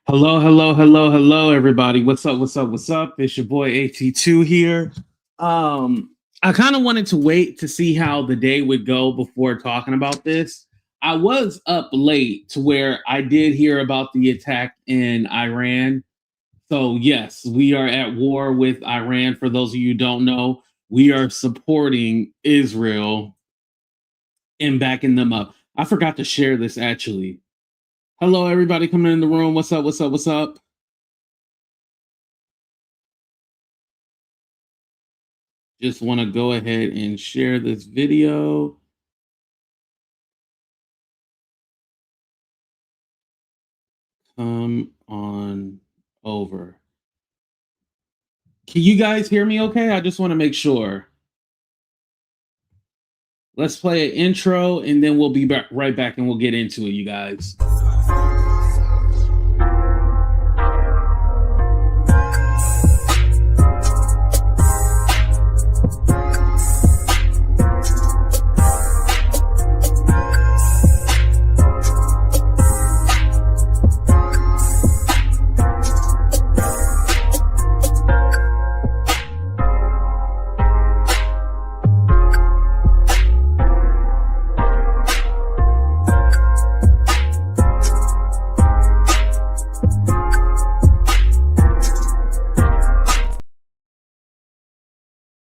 Hello, hello, hello, hello, everybody. What's up? What's up? What's up? It's your boy AT2 here. I kind of wanted to wait to see how the day would go before talking about this. I was up late to where I did hear about the attack in Iran. So, yes, we are at war with Iran. For those of you who don't know, we are supporting Israel and backing them up. I forgot to share this actually. Hello, everybody coming in the room. What's up? What's up? What's up? Just want to go ahead and share this video. Come on over. Can you guys hear me okay? I just want to make sure. Let's play an intro and then we'll be right back and we'll get into it, you guys.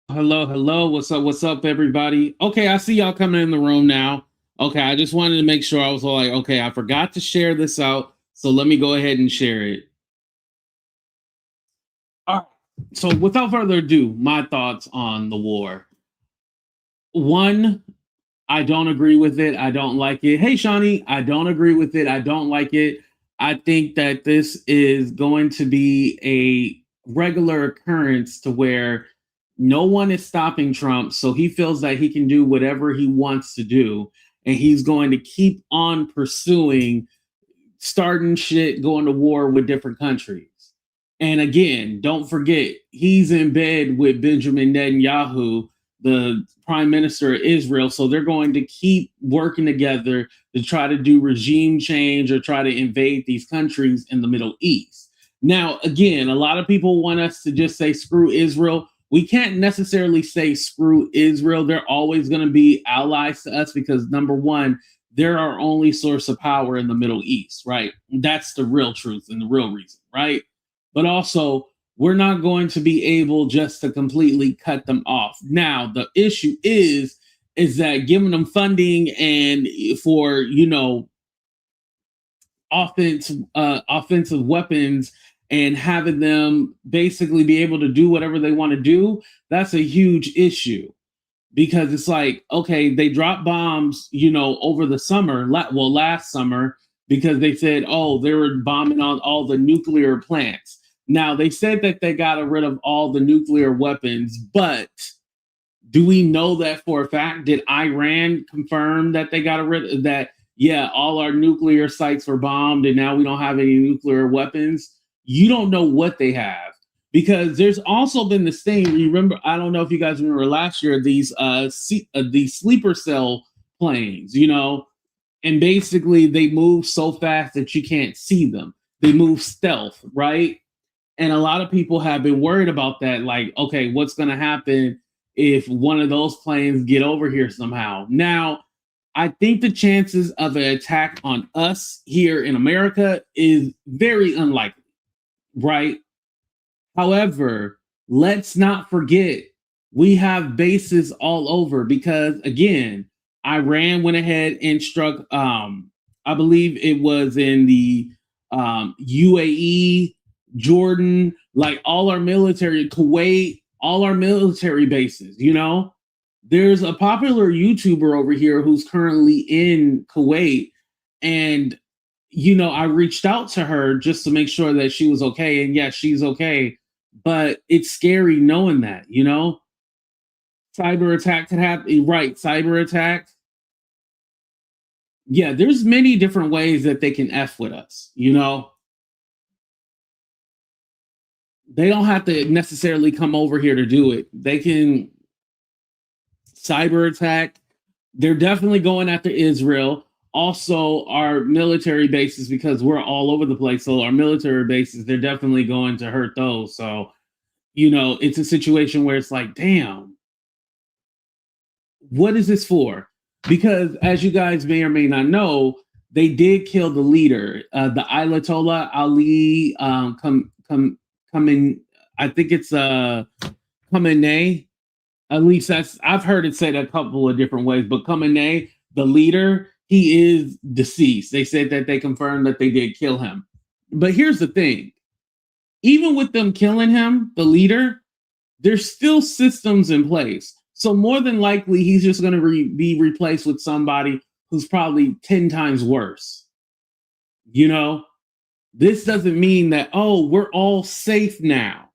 Hello, hello. What's up, everybody? Okay, I see y'all coming in the room now. Okay, I just wanted to make sure. I was like, okay, I forgot to share this out, so let me go ahead and share it. All right. So without further ado, my thoughts on the war. One, I don't agree with it. I don't like it. Hey, Shawnee, I don't agree with it. I don't like it. I think that this is going to be a regular occurrence to where no one is stopping Trump. So he feels that he can do whatever he wants to do. And he's going to keep on pursuing starting shit, going to war with different countries. And again, don't forget, he's in bed with Benjamin Netanyahu, the prime minister of Israel. So they're going to keep working together to try to do regime change or try to invade these countries in the Middle East. Now, again, a lot of people want us to just say, screw Israel. We can't necessarily say screw Israel. They're always going to be allies to us because, number one, they're our only source of power in the Middle East, right? That's the real truth and the real reason, right? But also, we're not going to be able just to completely cut them off. Now, the issue is that giving them funding and for, offensive weapons and having them basically be able to do whatever they want to do, that's a huge issue. Because it's like, okay, they dropped bombs, over the summer, last summer, because they said, oh, they were bombing on all the nuclear plants. Now, they said that they got rid of all the nuclear weapons, but do we know that for a fact? Did Iran confirm that they got rid of that? Yeah, all our nuclear sites were bombed and now we don't have any nuclear weapons. You don't know what they have. Because there's also been this thing. Remember, I don't know if you guys remember last year, these sleeper cell planes, and basically they move so fast that you can't see them. They move stealth, right? And a lot of people have been worried about that. Like, okay, what's going to happen if one of those planes get over here somehow? Now, I think the chances of an attack on us here in America is very unlikely, right? However, let's not forget we have bases all over because, again, Iran went ahead and struck, I believe it was in the UAE, Jordan, like all our military, Kuwait, all our military bases, There's a popular YouTuber over here who's currently in Kuwait, and I reached out to her just to make sure that she was okay. And yes, she's okay. But it's scary knowing that, cyber attack could happen. Right. Cyber attack. Yeah. There's many different ways that they can F with us, They don't have to necessarily come over here to do it. They can cyber attack. They're definitely going after Israel. also our military bases, because we're all over the place. So our military bases, they're definitely going to hurt those. So, it's a situation where it's like, damn, what is this for? Because as you guys may or may not know, they did kill the leader, the Ayatollah Ali coming. I think it's Khamenei. At least I've heard it said a couple of different ways, but Khamenei, the leader, he is deceased. They said that they confirmed that they did kill him. But here's the thing. Even with them killing him, the leader, there's still systems in place. So more than likely, he's just going to be replaced with somebody who's probably 10 times worse. This doesn't mean that, oh, we're all safe now.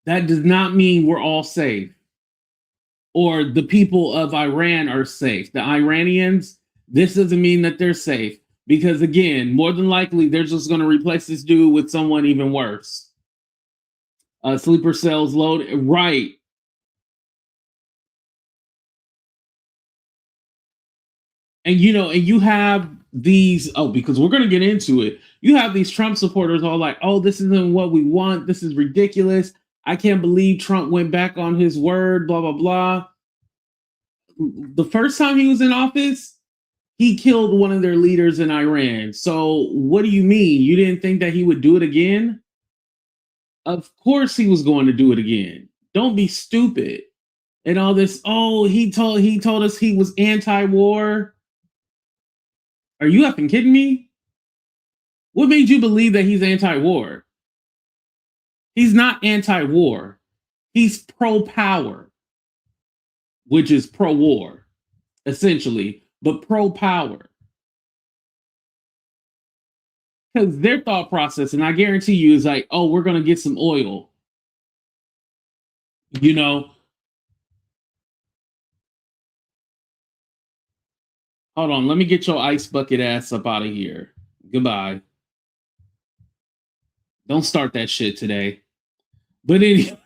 That does not mean we're all safe. Or the people of Iran are safe. The Iranians, this doesn't mean that they're safe. Because again, more than likely, they're just going to replace this dude with someone even worse. Sleeper cells load, right. And you have these, because we're going to get into it. You have these Trump supporters all like, oh, this isn't what we want. This is ridiculous. I can't believe Trump went back on his word, blah, blah, blah. The first time he was in office, he killed one of their leaders in Iran. So what do you mean? You didn't think that he would do it again? Of course he was going to do it again. Don't be stupid. And all this, he told us he was anti-war. Are you effing kidding me? What made you believe that he's anti-war? He's not anti-war. He's pro-power, which is pro-war, essentially, but pro-power. Because their thought process, and I guarantee you, is like, oh, we're going to get some oil. Hold on, let me get your ice bucket ass up out of here. Goodbye. Don't start that shit today. But anyway,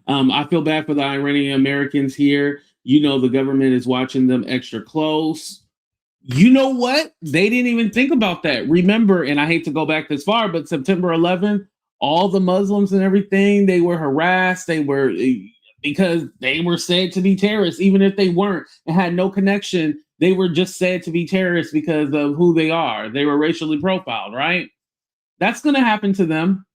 I feel bad for the Iranian Americans here. The government is watching them extra close. You know what? They didn't even think about that. Remember, and I hate to go back this far, but September 11th, all the Muslims and everything, they were harassed. Because they were said to be terrorists, even if they weren't and had no connection. They were just said to be terrorists because of who they are. They were racially profiled, right? That's going to happen to them.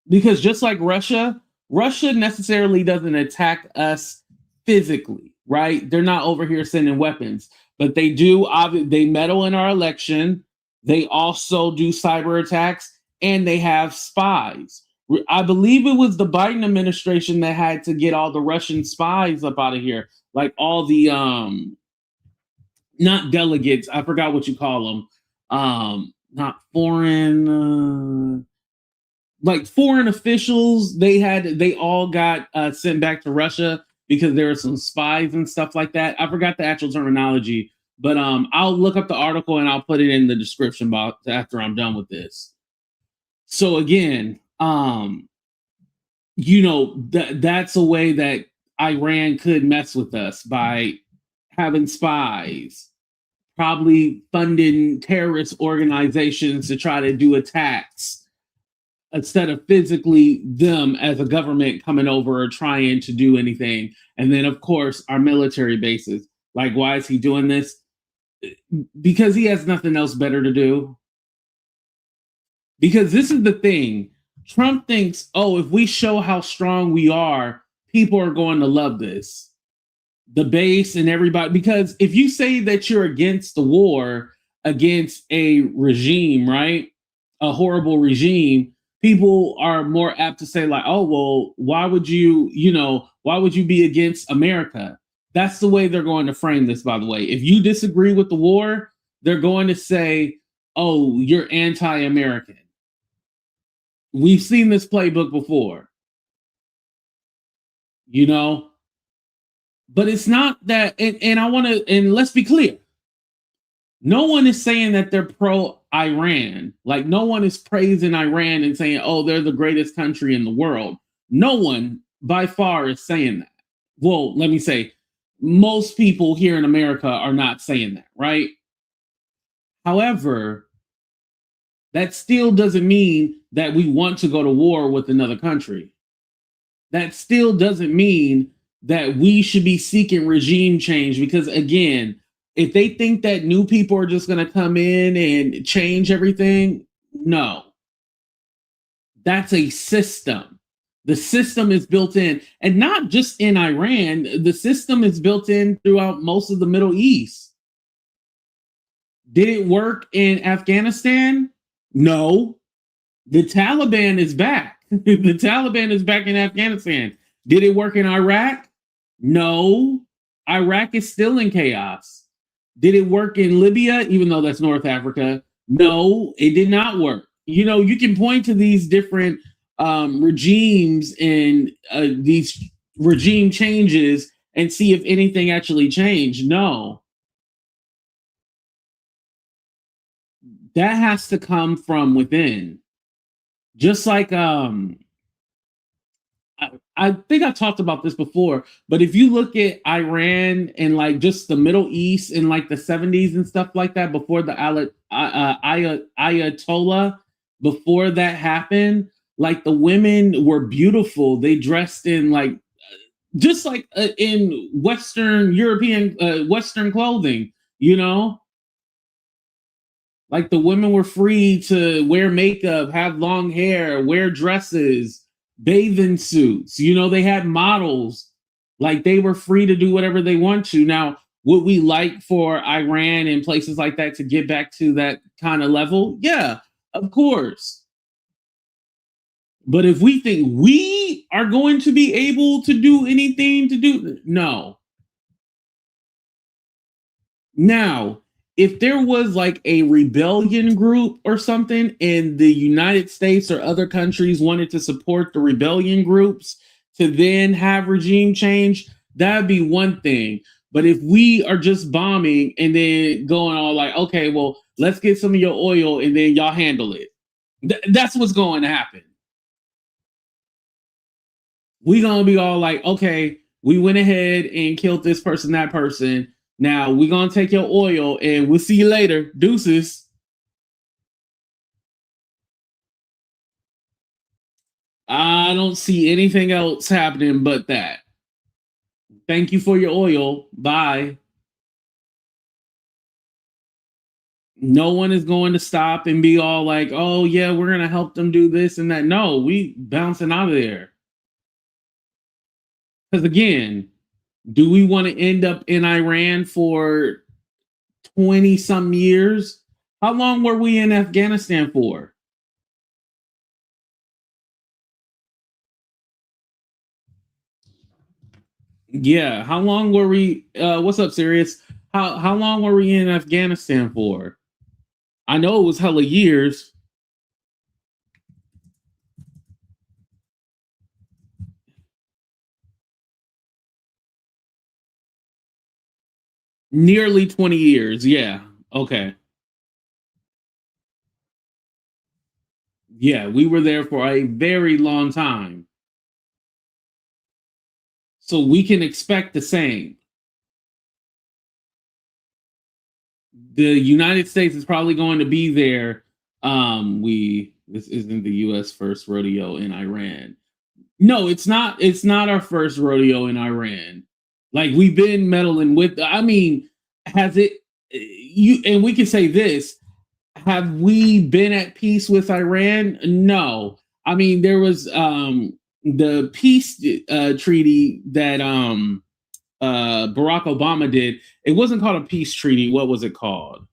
Because just like Russia necessarily doesn't attack us physically, right? They're not over here sending weapons, but they do. They meddle in our election. They also do cyber attacks, and they have spies. I believe it was the Biden administration that had to get all the Russian spies up out of here, like all the not delegates. I forgot what you call them. Not foreign. Like foreign officials, they all got sent back to Russia because there were some spies and stuff like that. I forgot the actual terminology, but I'll look up the article and I'll put it in the description box after I'm done with this. So again, that's a way that Iran could mess with us by having spies, probably funding terrorist organizations to try to do attacks, instead of physically them as a government coming over or trying to do anything. And then, of course, our military bases. Like, why is he doing this? Because he has nothing else better to do. Because this is the thing. Trump thinks, if we show how strong we are, people are going to love this. The base and everybody. Because if you say that you're against the war, against a regime, right? A horrible regime, people are more apt to say like, oh, well, why would you be against America? That's the way they're going to frame this, by the way. If you disagree with the war, they're going to say, oh, you're anti-American. We've seen this playbook before. But it's not that, and let's be clear. No one is saying that they're pro-Iran. Like, no one is praising Iran and saying, oh, they're the greatest country in the world. No one by far is saying that. Well, let me say, most people here in America are not saying that, right? However, that still doesn't mean that we want to go to war with another country. That still doesn't mean that we should be seeking regime change because, again, if they think that new people are just going to come in and change everything, no. That's a system. The system is built in, and not just in Iran, the system is built in throughout most of the Middle East. Did it work in Afghanistan? No. The Taliban is back. The Taliban is back in Afghanistan. Did it work in Iraq? No. Iraq is still in chaos. Did it work in Libya, even though that's North Africa? No, it did not work. You know, you can point to these different regimes and these regime changes and see if anything actually changed. No. That has to come from within. Just like I think I talked about this before, but if you look at Iran and like just the Middle East in like the 70s and stuff like that, before the Ayatollah, before that happened, like the women were beautiful. They dressed in like just like in Western European Western clothing, you know, like the women were free to wear makeup, have long hair, wear dresses, bathing suits. You know, they had models. Like they were free to do whatever they want to. Now, would we like for Iran and places like that to get back to that kind of level? Yeah, of course. But if we think we are going to be able to do anything to do, no. Now, if there was like a rebellion group or something and the United States or other countries wanted to support the rebellion groups to then have regime change, that'd be one thing. But if we are just bombing and then going all like, okay, well, let's get some of your oil and then y'all handle it. That's what's going to happen. We're going to be all like, okay, we went ahead and killed this person, that person. Now we're going to take your oil and we'll see you later. Deuces. I don't see anything else happening but that. Thank you for your oil. Bye. No one is going to stop and be all like, oh, yeah, we're going to help them do this and that. No, we bouncing out of there. Because again, do we want to end up in Iran for 20 some years? How long were we in Afghanistan for? Yeah, how long were we what's up, Sirius? How long were we in Afghanistan for? I know it was hella years. Nearly 20 years. Yeah. Okay. Yeah, we were there for a very long time. So we can expect the same. The United States is probably going to be there. This isn't the US first rodeo in Iran. No, it's not. It's not our first rodeo in Iran. Like we've been meddling with. I mean, has it? You and we can say this: have we been at peace with Iran? No. I mean, there was the peace treaty that Barack Obama did. It wasn't called a peace treaty. What was it called?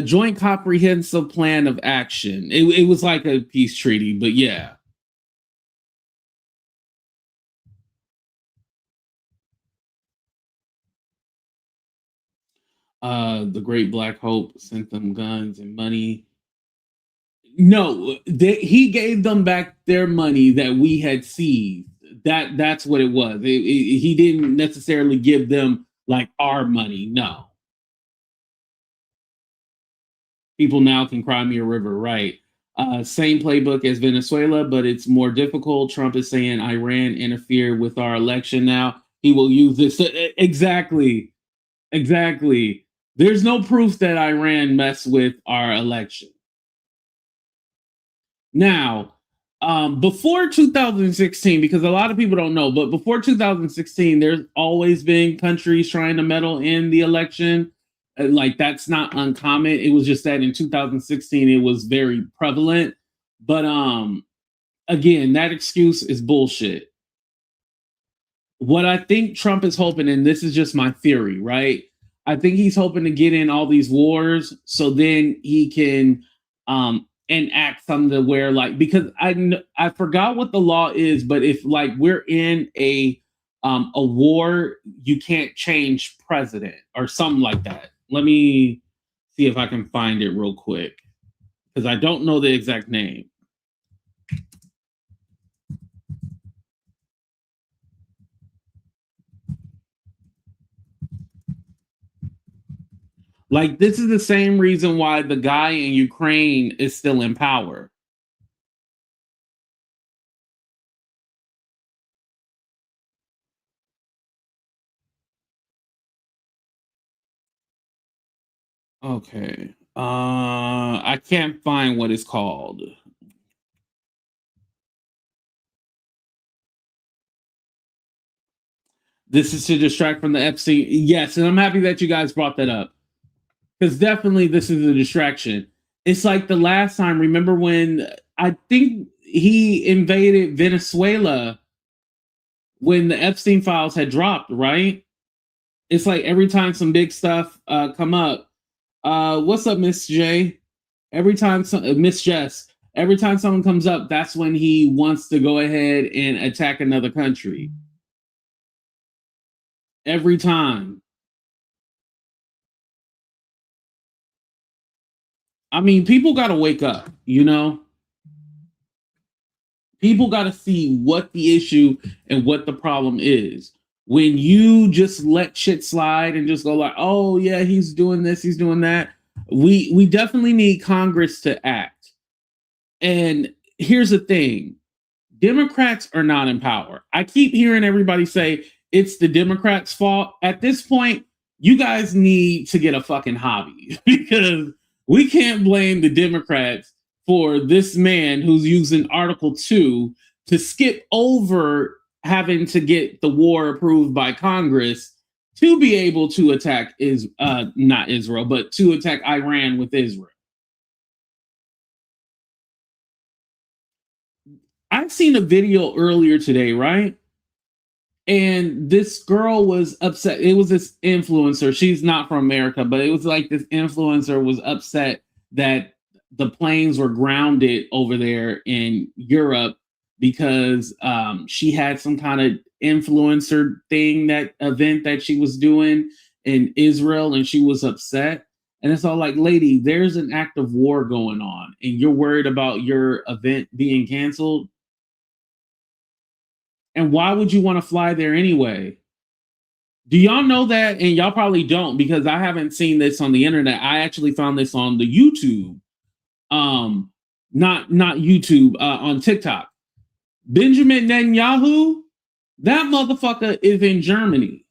Joint Comprehensive Plan of Action. It was like a peace treaty, but yeah. The Great Black Hope sent them guns and money. No, he gave them back their money that we had seized. That's what it was. He didn't necessarily give them like our money. No, people now can cry me a river, right? Same playbook as Venezuela, but it's more difficult. Trump is saying Iran interfered with our election. Now he will use this exactly, exactly. There's no proof that Iran messed with our election. Now, before 2016, because a lot of people don't know, but before 2016, there's always been countries trying to meddle in the election. Like that's not uncommon. It was just that in 2016 it was very prevalent. But again, that excuse is bullshit. What I think Trump is hoping, and this is just my theory, right? I think he's hoping to get in all these wars so then he can enact something where like, because I forgot what the law is, but if like we're in a war, you can't change president or something like that. Let me see if I can find it real quick because I don't know the exact name. Like this is the same reason why the guy in Ukraine is still in power. Okay. I can't find what it's called. This is to distract from the Epstein. Yes, and I'm happy that you guys brought that up. Because definitely this is a distraction. It's like the last time, remember when I think he invaded Venezuela when the Epstein files had dropped, right? It's like every time some big stuff come up. What's up, Miss J? Every time Miss Jess, every time someone comes up, that's when he wants to go ahead and attack another country. Every time. I mean, people got to wake up, you know? People got to see what the issue and what the problem is. When you just let shit slide and just go like, oh yeah, he's doing this, he's doing that. We definitely need Congress to act. And here's the thing. Democrats are not in power. I keep hearing everybody say it's the Democrats' fault. At this point, you guys need to get a fucking hobby because we can't blame the Democrats for this man who's using Article 2 to skip over having to get the war approved by Congress to be able to attack not Israel, but to attack Iran with Israel. I've seen a video earlier today, right? And this girl was upset. It was this influencer. She's not from America, but it was like this influencer was upset that the planes were grounded over there in Europe because she had some kind of influencer thing, that event that she was doing in Israel, and she was upset. And it's all like, lady, there's an act of war going on, and you're worried about your event being canceled. And why would you want to fly there anyway? Do y'all know that? And y'all probably don't because I haven't seen this on the internet. I actually found this on the YouTube. Not YouTube, on TikTok. Benjamin Netanyahu, that motherfucker is in Germany.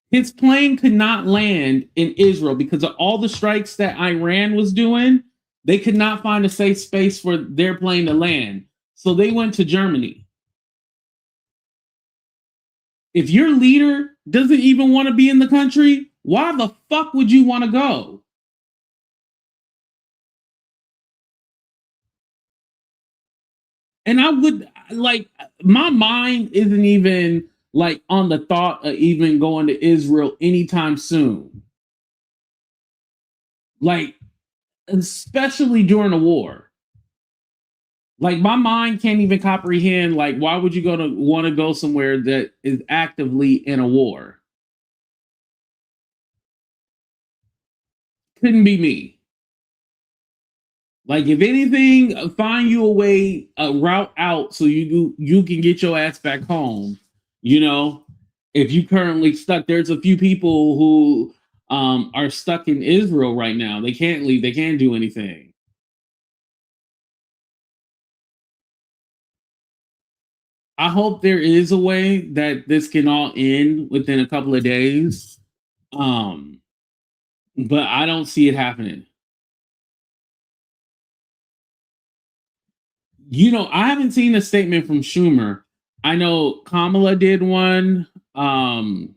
His plane could not land in Israel because of all the strikes that Iran was doing. They could not find a safe space for their plane to land. So they went to Germany. If your leader doesn't even want to be in the country, why the fuck would you want to go? And I would like, my mind isn't even like on the thought of even going to Israel anytime soon. Like, especially during a war. Like my mind can't even comprehend like why would you go to want to go somewhere that is actively in a war? Couldn't be me. Like, if anything, find you a way, a route out, so you can get your ass back home. You know, if you currently stuck, there's a few people who are stuck in Israel right now. They can't leave. They can't do anything. I hope there is a way that this can all end within a couple of days. Um, but I don't see it happening. I haven't seen a statement from Schumer. I know Kamala did one. Mamdani.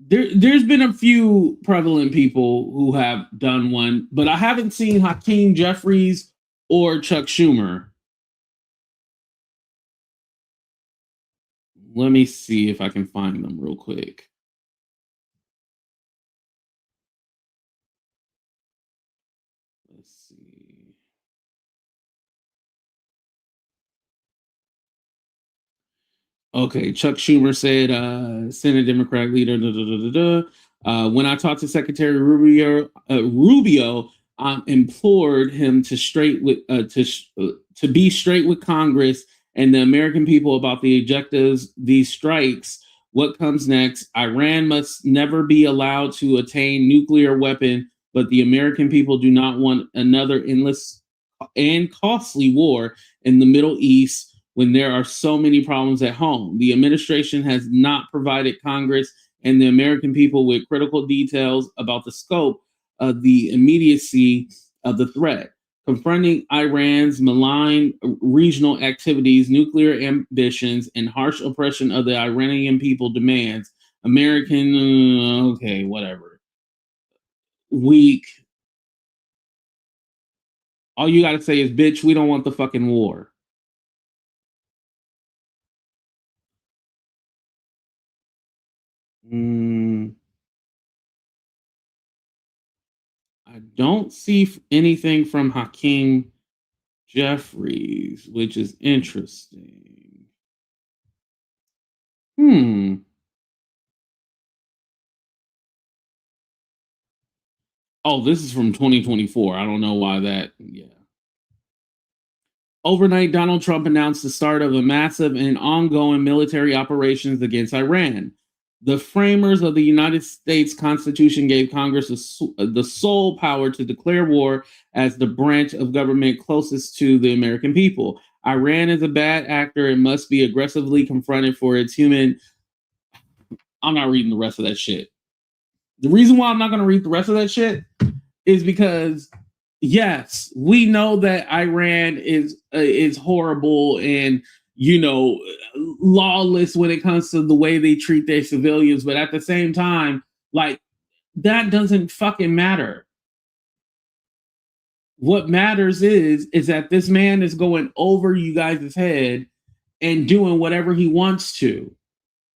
There's been a few prevalent people who have done one, but I haven't seen Hakeem Jeffries or Chuck Schumer. Let me see if I can find them real quick. Let's see. Okay, Chuck Schumer said, Senate Democrat leader, da, da, da, da, da. When I talked to Secretary Rubio, implored him to be straight with Congress and the American people about the objectives these strikes. What comes next? Iran must never be allowed to attain nuclear weapon, but the American people do not want another endless and costly war in the Middle East when there are so many problems at home. The administration has not provided Congress and the American people with critical details about the scope of the immediacy of the threat. Confronting Iran's malign regional activities, nuclear ambitions, and harsh oppression of the Iranian people demands American, okay, whatever, weak. All you got to say is, bitch, we don't want the fucking war. Mm, I don't see anything from Hakeem Jeffries, which is interesting. Hmm. Oh, this is from 2024. I don't know why that. Yeah. Overnight, Donald Trump announced the start of a massive and ongoing military operations against Iran. The framers of the United States Constitution gave Congress the sole power to declare war as the branch of government closest to the American people. Iran is a bad actor and must be aggressively confronted for its human. I'm not reading the rest of that shit. The reason why I'm not going to read the rest of that shit is because yes, we know that Iran is horrible and lawless when it comes to the way they treat their civilians, but at the same time, like, that doesn't fucking matter. What matters is that this man is going over you guys' head and doing whatever he wants to.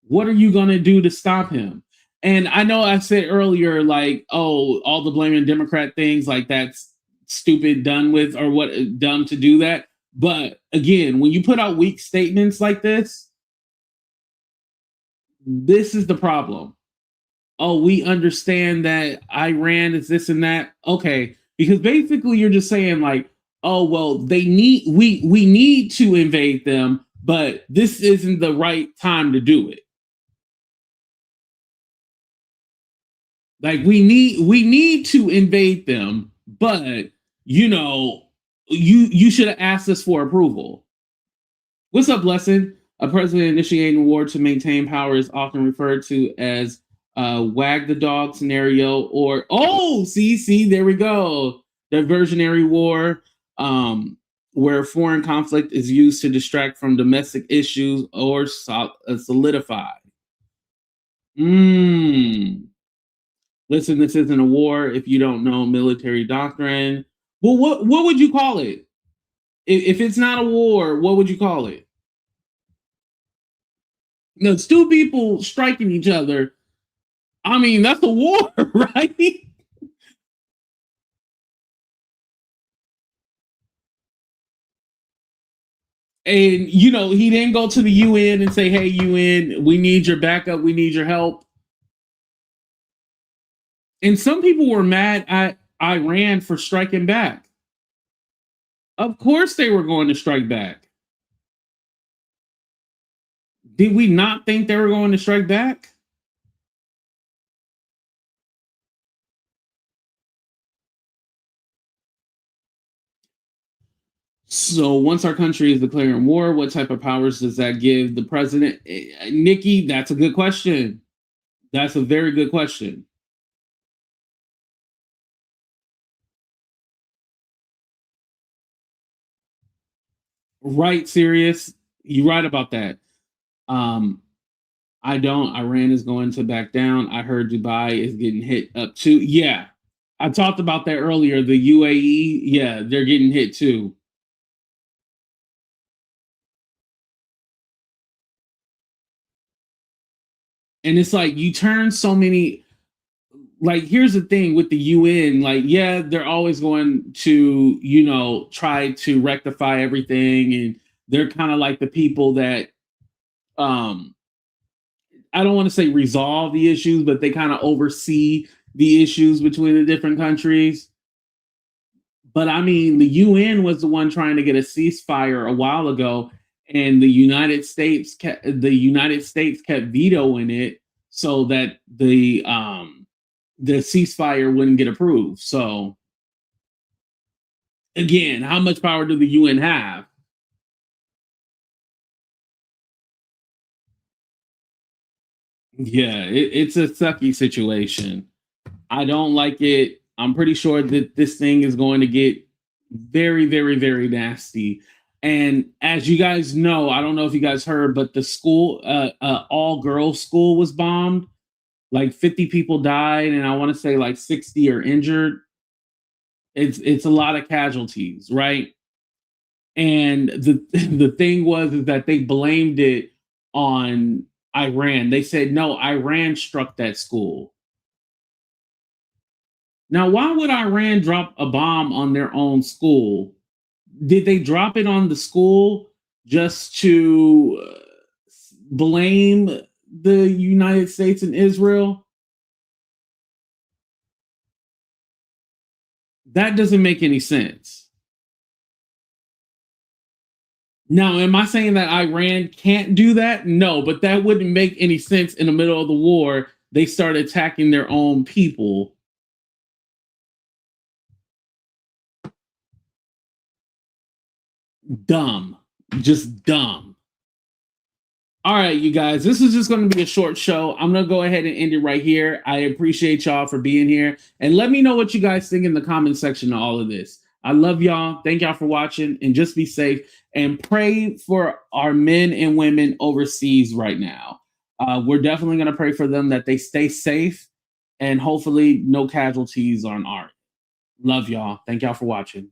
What are you going to do to stop him? And I know I said earlier, like, oh, all the blaming Democrat things, like, that's stupid, done with, or what, dumb to do that. But again, when you put out weak statements like this is the problem. Oh, we understand that Iran is this and that. Okay, because basically you're just saying, like, oh well, we need to invade them, but this isn't the right time to do it. Like, we need to invade them, but you should have asked us for approval. What's up, Blessing? A president initiating war to maintain power is often referred to as wag the dog scenario, or see, there we go. Diversionary war, where foreign conflict is used to distract from domestic issues or solidify. Listen, this isn't a war if you don't know military doctrine. Well, what would you call it? If it's not a war, what would you call it? No, it's two people striking each other. I mean, that's a war, right? And he didn't go to the UN and say, "Hey, UN, we need your backup. We need your help." And some people were mad. Iran for striking back. Of course they were going to strike back. Did we not think they were going to strike back? So once our country is declaring war, what type of powers does that give the president? Nikki, that's a good question. That's a very good question. Right, serious. You're right about that. Um, I don't. Iran is going to back down. I heard Dubai is getting hit up too. Yeah, I talked about that earlier. The UAE, yeah, they're getting hit too. And it's like you turn so many. Like, here's the thing with the UN. Like, yeah, they're always going to, try to rectify everything, and they're kind of like the people that, um, I don't want to say resolve the issues, but they kind of oversee the issues between the different countries. But I mean, the UN was the one trying to get a ceasefire a while ago, and the United States kept vetoing it so that the ceasefire wouldn't get approved. So again, how much power do the UN have? Yeah, it's a sucky situation. I don't like it. I'm pretty sure that this thing is going to get very, very, very nasty. And as you guys know, I don't know if you guys heard, but the school, all girls school was bombed. Like 50 people died, and I want to say like 60 are injured. It's a lot of casualties, right? And the the thing was is that they blamed it on Iran. They said no, Iran struck that school. Now, why would Iran drop a bomb on their own school? Did they drop it on the school just to blame the United States and Israel? That doesn't make any sense. Now, am I saying that Iran can't do that? No, but that wouldn't make any sense in the middle of the war. They start attacking their own people. Dumb. Just dumb. All right, you guys, this is just going to be a short show. I'm going to go ahead and end it right here. I appreciate y'all for being here. And let me know what you guys think in the comment section of all of this. I love y'all. Thank y'all for watching, and just be safe and pray for our men and women overseas right now. We're definitely going to pray for them that they stay safe, and hopefully no casualties on our. Love y'all. Thank y'all for watching.